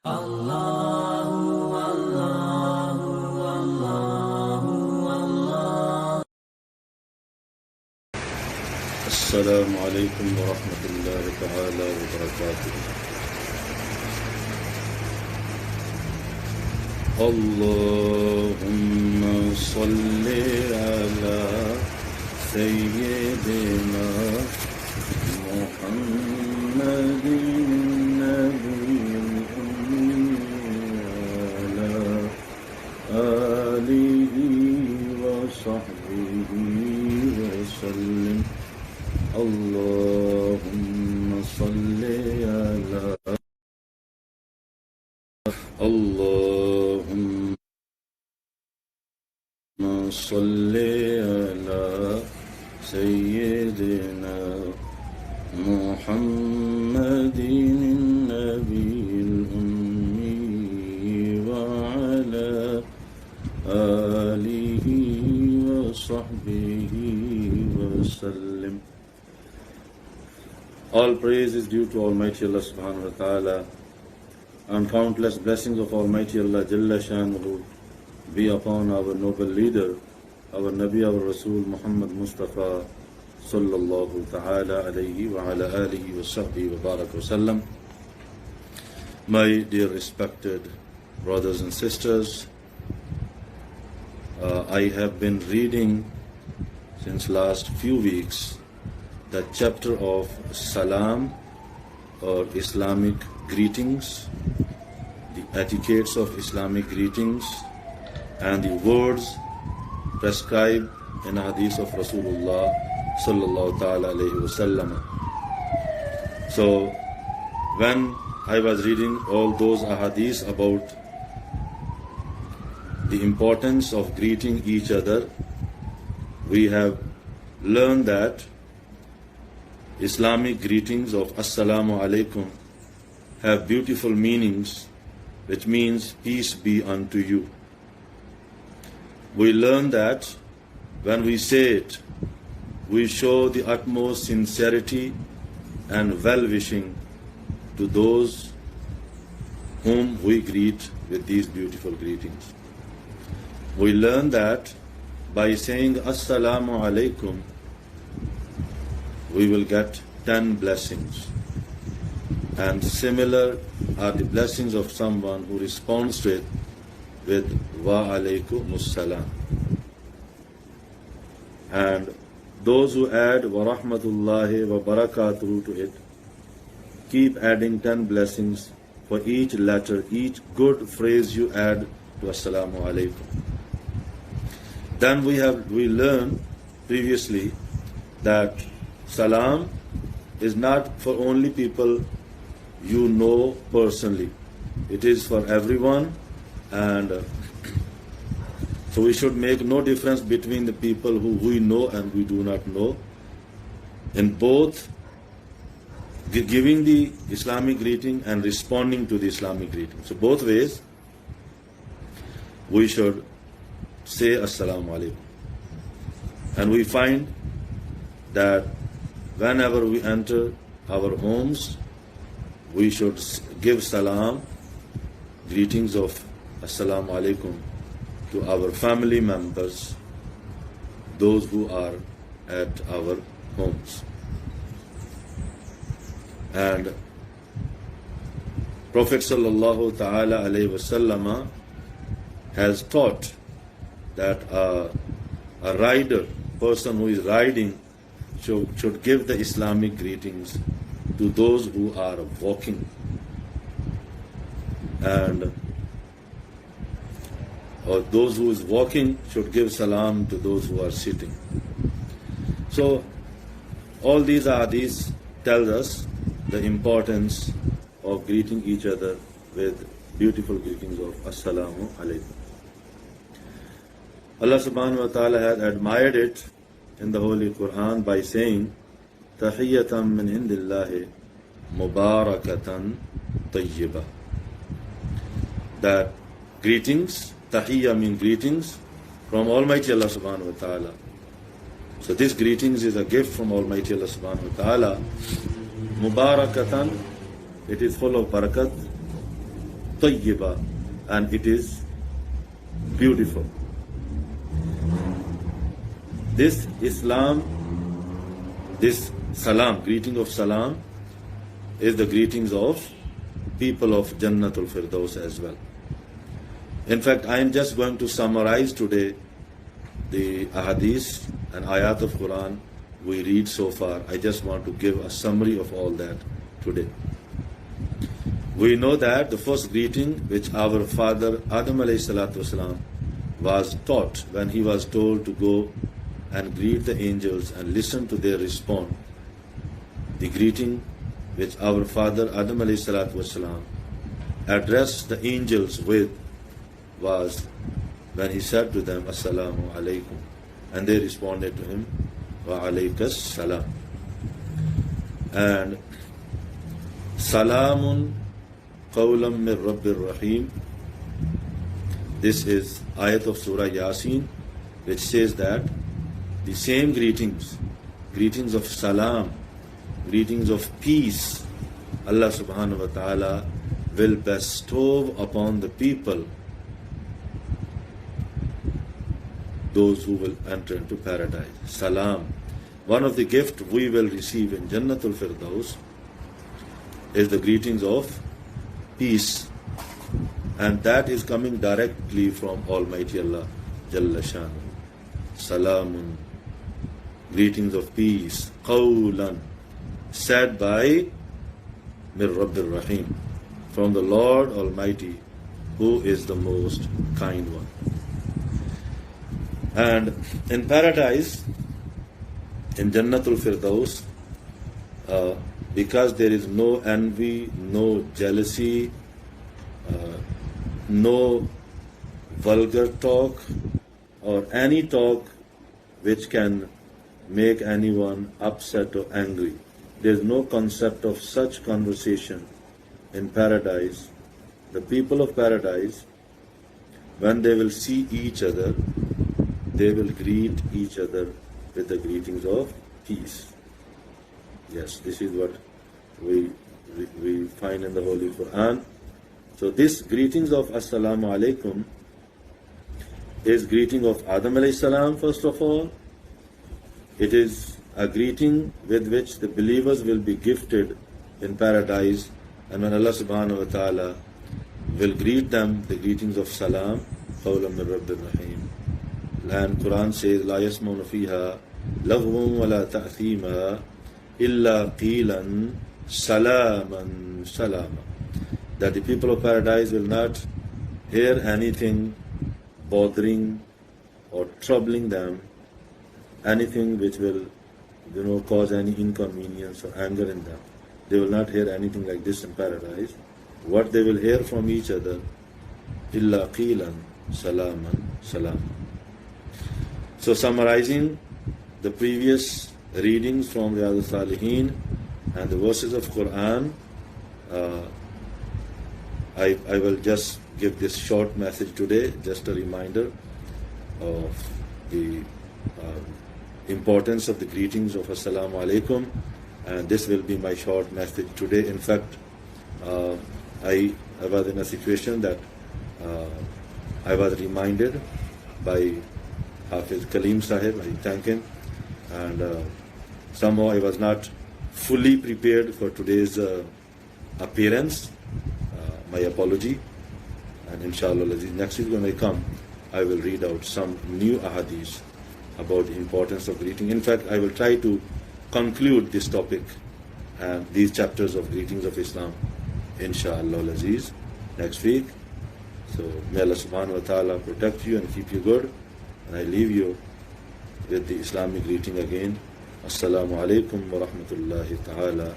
السلام عليكم ورحمة الله تعالى وبركاته. اللهم صل على سيدنا محمد النبي الأمي وعلى آله وصحبه وسلم. اللهم صل على سيدنا محمد النبي الأمي وعلى آله وصحبه وسلم. All praise is due to Almighty Allah subhanahu wa ta'ala, and countless blessings of Almighty Allah Jalla Shanuhu be upon our noble leader, our Nabi, our Rasul Muhammad Mustafa sallallahu ta'ala alayhi wa ala alihi wa sahbihi wa barak wa sallam. My dear respected brothers and sisters, I have been reading since last few weeks the chapter of Salam, or Islamic greetings, the etiquettes of Islamic greetings, and the words prescribed in hadith of Rasulullah sallallahu ta'ala alayhi wa sallam. So when I was reading all those ahadith about the importance of greeting each other, we have learned that Islamic greetings of Assalamu alaikum have beautiful meanings, which means peace be unto you. We learn that when we say it, we show the utmost sincerity and well-wishing to those whom we greet with these beautiful greetings. We learn that by saying Assalamu alaikum, we will get 10 blessings. And similar are the blessings of someone who responds to it with Wa alaykumus salam. And those who add Wa rahmatullahi wa barakatuhu to it keep adding 10 blessings for each letter, each good phrase you add to Assalamu alaikum. Then we learned previously that Salam is not for only people you know personally. It is for everyone, and so we should make no difference between the people who we know and we do not know. In both giving the Islamic greeting and responding to the Islamic greeting. So both ways we should say Assalamu alaikum. And we find that whenever we enter our homes, we should give salam, greetings of Assalamu alaikum, to our family members, those who are at our homes. And Prophet sallallahu ta'ala alayhi wasallam has taught that a person who is riding should give the Islamic greetings to those who are walking, and or those who is walking should give salam to those who are sitting. So all these hadiths tell us the importance of greeting each other with beautiful greetings of Assalamu alaikum. Allah subhanahu wa ta'ala has admired it in the Holy Quran by saying, Tahiyyatan min indillahi mubarakatan tayyiba. That greetings, tahiyya means greetings from Almighty Allah subhanahu wa ta'ala. So this greetings is a gift from Almighty Allah subhanahu wa ta'ala. Mubarakatan, it is full of barakat. tayyiba, and it is beautiful. This Islam, this salam, greeting of salam, is the greetings of people of Jannatul Firdaus as well. In fact, I am just going to summarize today the ahadith and ayat of Quran we read so far. I just want to give a summary of all that today. We know that the first greeting which our father Adam alayhi salatu wasalam was taught when he was told to go and greet the angels and listen to their response. The greeting which our father Adam alayhi salatu wasalam addressed the angels with was when he said to them, Assalamu alaikum, and they responded to him, Wa alaikas salam. And Salamun qawlam min Rabbir Rahim. This is ayat of Surah Yasin, which says that the same greetings, greetings of salam, greetings of peace, Allah subhanahu wa ta'ala will bestow upon the people, those who will enter into paradise. Salam. One of the gifts we will receive in Jannatul Firdaus is the greetings of peace. And that is coming directly from Almighty Allah Jalla Shanu. Salamun. Greetings of peace. Qawlan. Said by Mir Rabbir Rahim. From the Lord Almighty, who is the most kind one. And in paradise, in Jannatul Firdaus, because there is no envy, no jealousy, no vulgar talk or any talk which can make anyone upset or angry. There is no concept of such conversation in paradise. The people of paradise, when they will see each other, they will greet each other with the greetings of peace. Yes, this is what we find in the Holy Quran. So this greetings of Assalamu alaikum is greeting of Adam alayhi salam first of all. It is a greeting with which the believers will be gifted in paradise, and when Allah subhanahu wa ta'ala will greet them the greetings of salam, qawlan min Rabbir Rahim. And Quran says, لا يسمعون فيها لغوا ولا تأثيما إلا قيلا سلاما سلاما. That the people of paradise will not hear anything bothering or troubling them, anything which will, cause any inconvenience or anger in them. They will not hear anything like this in paradise. What they will hear from each other, إلا قيلا سلاما سلاما. So summarizing the previous readings from Riyadh al-Salihin and the verses of Quran, I will just give this short message today, just a reminder of the importance of the greetings of Assalamu alaikum, and this will be my short message today. In fact, I was in a situation that I was reminded by Hafiz Kaleem Sahib, I thank him, and somehow I was not fully prepared for today's appearance. My apology, and inshallah next week when I come, I will read out some new ahadith about the importance of greeting. In fact, I will try to conclude this topic and these chapters of greetings of Islam, inshallah Aziz, next week. So may Allah subhanahu wa ta'ala protect you and keep you good. And I leave you with the Islamic greeting again. Assalamu alaikum wa rahmatullahi ta'ala